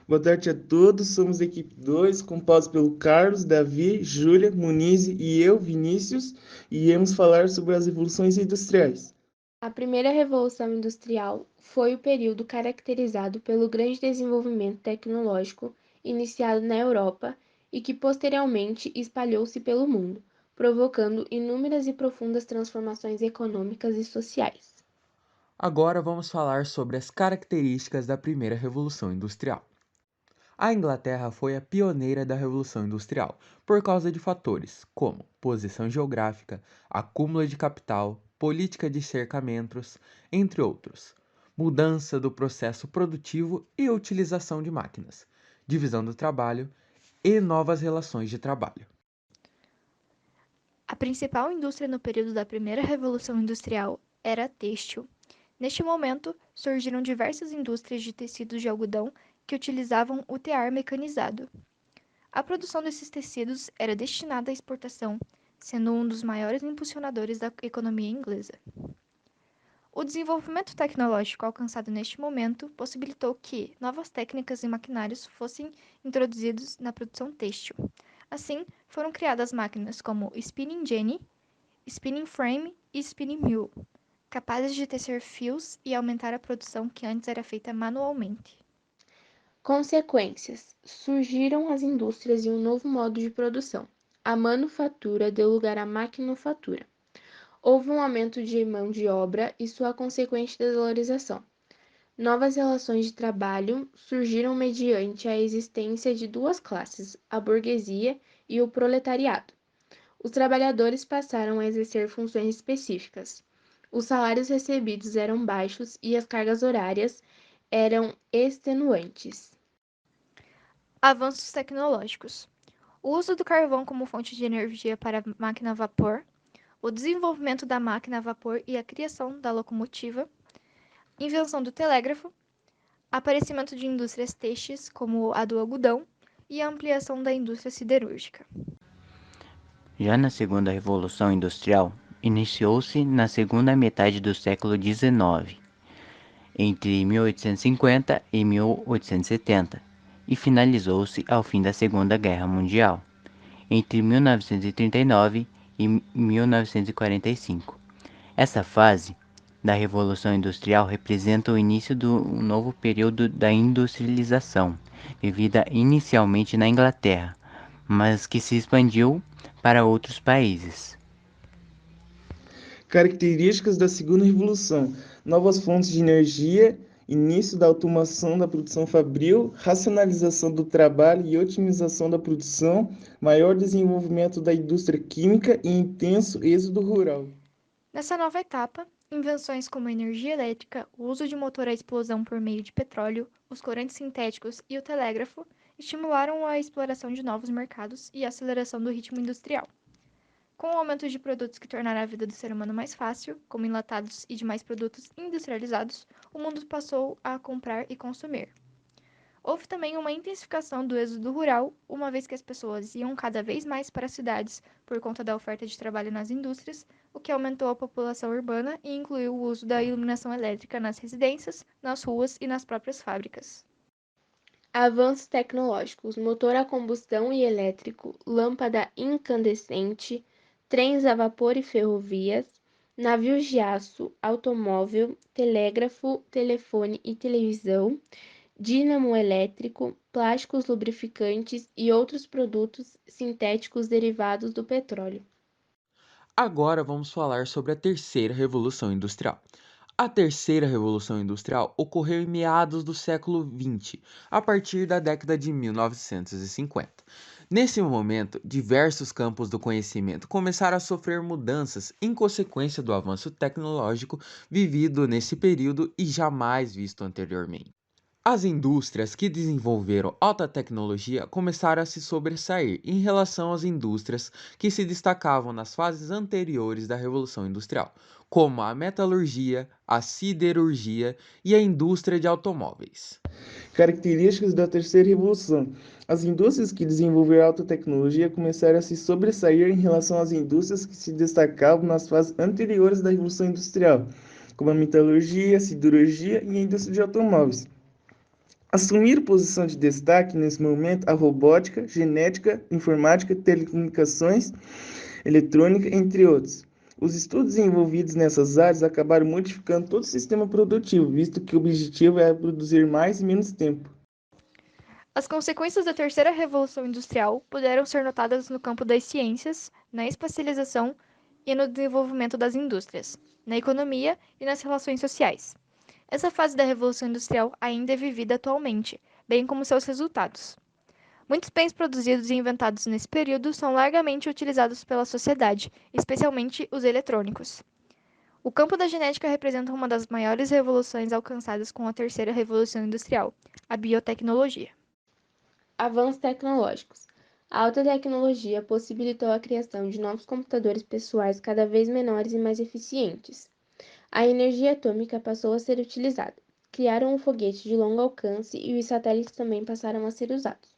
Boa tarde a todos, somos a equipe 2, composta pelo Carlos, Davi, Júlia, Muniz e eu, Vinícius, e iremos falar sobre as revoluções industriais. A primeira revolução industrial foi o período caracterizado pelo grande desenvolvimento tecnológico iniciado na Europa e que posteriormente espalhou-se pelo mundo, provocando inúmeras e profundas transformações econômicas e sociais. Agora vamos falar sobre as características da primeira Revolução Industrial. A Inglaterra foi a pioneira da Revolução Industrial por causa de fatores como posição geográfica, acúmulo de capital, política de cercamentos, entre outros, mudança do processo produtivo e utilização de máquinas, divisão do trabalho e novas relações de trabalho. A principal indústria no período da primeira Revolução Industrial era a têxtil. Neste momento, surgiram diversas indústrias de tecidos de algodão que utilizavam o tear mecanizado. A produção desses tecidos era destinada à exportação, sendo um dos maiores impulsionadores da economia inglesa. O desenvolvimento tecnológico alcançado neste momento possibilitou que novas técnicas e maquinários fossem introduzidos na produção têxtil. Assim, foram criadas máquinas como spinning jenny, spinning frame e spinning mill, capazes de tecer fios e aumentar a produção que antes era feita manualmente. Consequências: surgiram as indústrias e um novo modo de produção. A manufatura deu lugar à maquinofatura. Houve um aumento de mão de obra e sua consequente desvalorização. Novas relações de trabalho surgiram mediante a existência de duas classes, a burguesia e o proletariado. Os trabalhadores passaram a exercer funções específicas. Os salários recebidos eram baixos e as cargas horárias eram extenuantes. Avanços tecnológicos: o uso do carvão como fonte de energia para a máquina a vapor, o desenvolvimento da máquina a vapor e a criação da locomotiva, invenção do telégrafo, aparecimento de indústrias têxteis, como a do algodão, e a ampliação da indústria siderúrgica. Já na segunda Revolução Industrial, iniciou-se na segunda metade do século XIX, entre 1850 e 1870, e finalizou-se ao fim da Segunda Guerra Mundial, entre 1939 e 1945. Essa fase da Revolução Industrial representa o início do novo período da industrialização, vivida inicialmente na Inglaterra, mas que se expandiu para outros países. Características da segunda revolução: novas fontes de energia, início da automação da produção fabril, racionalização do trabalho e otimização da produção, maior desenvolvimento da indústria química e intenso êxodo rural. Nessa nova etapa, invenções como a energia elétrica, o uso de motor a explosão por meio de petróleo, os corantes sintéticos e o telégrafo estimularam a exploração de novos mercados e a aceleração do ritmo industrial. Com o aumento de produtos que tornaram a vida do ser humano mais fácil, como enlatados e demais produtos industrializados, o mundo passou a comprar e consumir. Houve também uma intensificação do êxodo rural, uma vez que as pessoas iam cada vez mais para as cidades por conta da oferta de trabalho nas indústrias, o que aumentou a população urbana e incluiu o uso da iluminação elétrica nas residências, nas ruas e nas próprias fábricas. Avanços tecnológicos: motor a combustão e elétrico, lâmpada incandescente, trens a vapor e ferrovias, navios de aço, automóvel, telégrafo, telefone e televisão, dínamo elétrico, plásticos lubrificantes e outros produtos sintéticos derivados do petróleo. Agora vamos falar sobre a terceira Revolução Industrial. A terceira Revolução Industrial ocorreu em meados do século XX, a partir da década de 1950. Nesse momento, diversos campos do conhecimento começaram a sofrer mudanças em consequência do avanço tecnológico vivido nesse período e jamais visto anteriormente. As indústrias que desenvolveram alta tecnologia começaram a se sobressair em relação às indústrias que se destacavam nas fases anteriores da Revolução Industrial, como a metalurgia, a siderurgia e a indústria de automóveis. Características da terceira revolução: as indústrias que desenvolveram alta tecnologia começaram a se sobressair em relação às indústrias que se destacavam nas fases anteriores da Revolução Industrial, como a metalurgia, a siderurgia e a indústria de automóveis. Assumiram posição de destaque nesse momento a robótica, genética, informática, telecomunicações, eletrônica, entre outros. Os estudos envolvidos nessas áreas acabaram modificando todo o sistema produtivo, visto que o objetivo é produzir mais em menos tempo. As consequências da terceira revolução industrial puderam ser notadas no campo das ciências, na espacialização e no desenvolvimento das indústrias, na economia e nas relações sociais. Essa fase da revolução industrial ainda é vivida atualmente, bem como seus resultados. Muitos bens produzidos e inventados nesse período são largamente utilizados pela sociedade, especialmente os eletrônicos. O campo da genética representa uma das maiores revoluções alcançadas com a terceira revolução industrial, a biotecnologia. Avanços tecnológicos. A alta tecnologia possibilitou a criação de novos computadores pessoais cada vez menores e mais eficientes. A energia atômica passou a ser utilizada. Criaram um foguete de longo alcance e os satélites também passaram a ser usados.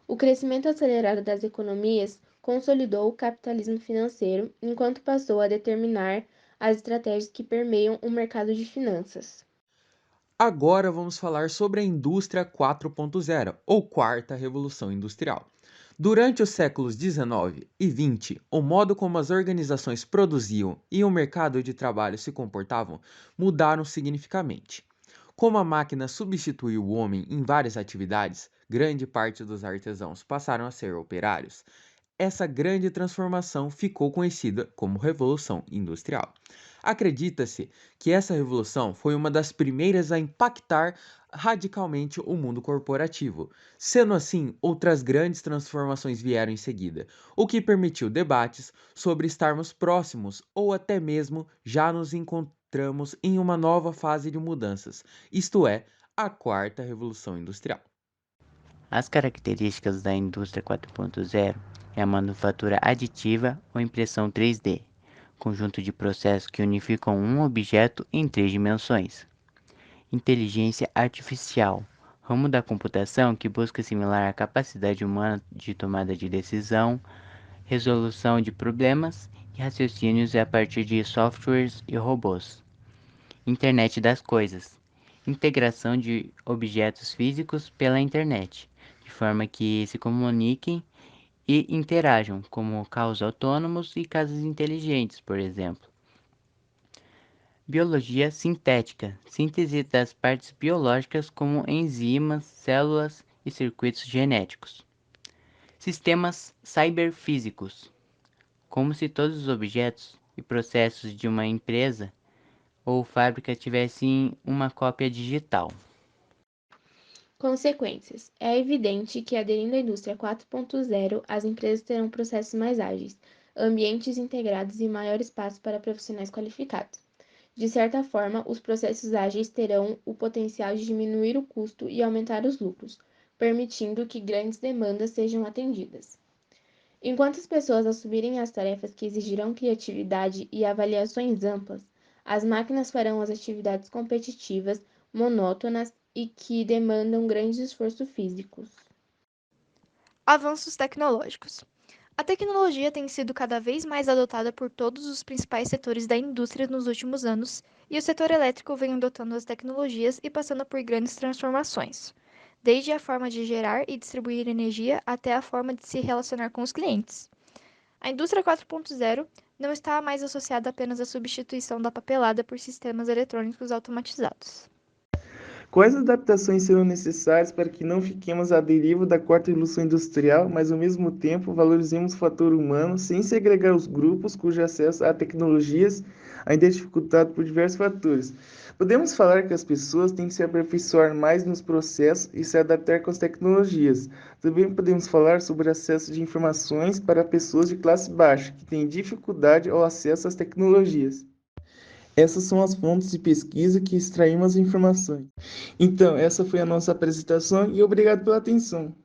O crescimento acelerado das economias consolidou o capitalismo financeiro, enquanto passou a determinar as estratégias que permeiam o mercado de finanças. Agora vamos falar sobre a indústria 4.0, ou quarta revolução industrial. Durante os séculos 19 e 20, o modo como as organizações produziam e o mercado de trabalho se comportavam mudaram significativamente. Como a máquina substituiu o homem em várias atividades, grande parte dos artesãos passaram a ser operários. Essa grande transformação ficou conhecida como Revolução Industrial. Acredita-se que essa revolução foi uma das primeiras a impactar radicalmente o mundo corporativo. Sendo assim, outras grandes transformações vieram em seguida, o que permitiu debates sobre estarmos próximos ou até mesmo já nos encontramos em uma nova fase de mudanças, isto é, a quarta revolução industrial. As características da indústria 4.0 é a manufatura aditiva ou impressão 3D, conjunto de processos que unificam um objeto em 3 dimensões. Inteligência artificial, ramo da computação que busca assimilar a capacidade humana de tomada de decisão, resolução de problemas e raciocínios a partir de softwares e robôs. Internet das coisas, integração de objetos físicos pela internet, de forma que se comuniquem e interajam, como carros autônomos e casas inteligentes, por exemplo. Biologia sintética, síntese das partes biológicas como enzimas, células e circuitos genéticos. Sistemas cyberfísicos, como se todos os objetos e processos de uma empresa ou fábrica tivessem uma cópia digital. Consequências. É evidente que, aderindo à indústria 4.0, as empresas terão processos mais ágeis, ambientes integrados e maior espaço para profissionais qualificados. De certa forma, os processos ágeis terão o potencial de diminuir o custo e aumentar os lucros, permitindo que grandes demandas sejam atendidas. Enquanto as pessoas assumirem as tarefas que exigirão criatividade e avaliações amplas, as máquinas farão as atividades competitivas, monótonas e que demandam grandes esforços físicos. Avanços tecnológicos. A tecnologia tem sido cada vez mais adotada por todos os principais setores da indústria nos últimos anos, e o setor elétrico vem adotando as tecnologias e passando por grandes transformações, desde a forma de gerar e distribuir energia até a forma de se relacionar com os clientes. A indústria 4.0 não está mais associada apenas à substituição da papelada por sistemas eletrônicos automatizados. Quais adaptações serão necessárias para que não fiquemos à deriva da quarta revolução industrial, mas ao mesmo tempo valorizemos o fator humano sem segregar os grupos cujo acesso a tecnologias ainda é dificultado por diversos fatores? Podemos falar que as pessoas têm que se aperfeiçoar mais nos processos e se adaptar com as tecnologias. Também podemos falar sobre acesso de informações para pessoas de classe baixa, que têm dificuldade ao acesso às tecnologias. Essas são as fontes de pesquisa que extraímos as informações. Então, essa foi a nossa apresentação e obrigado pela atenção.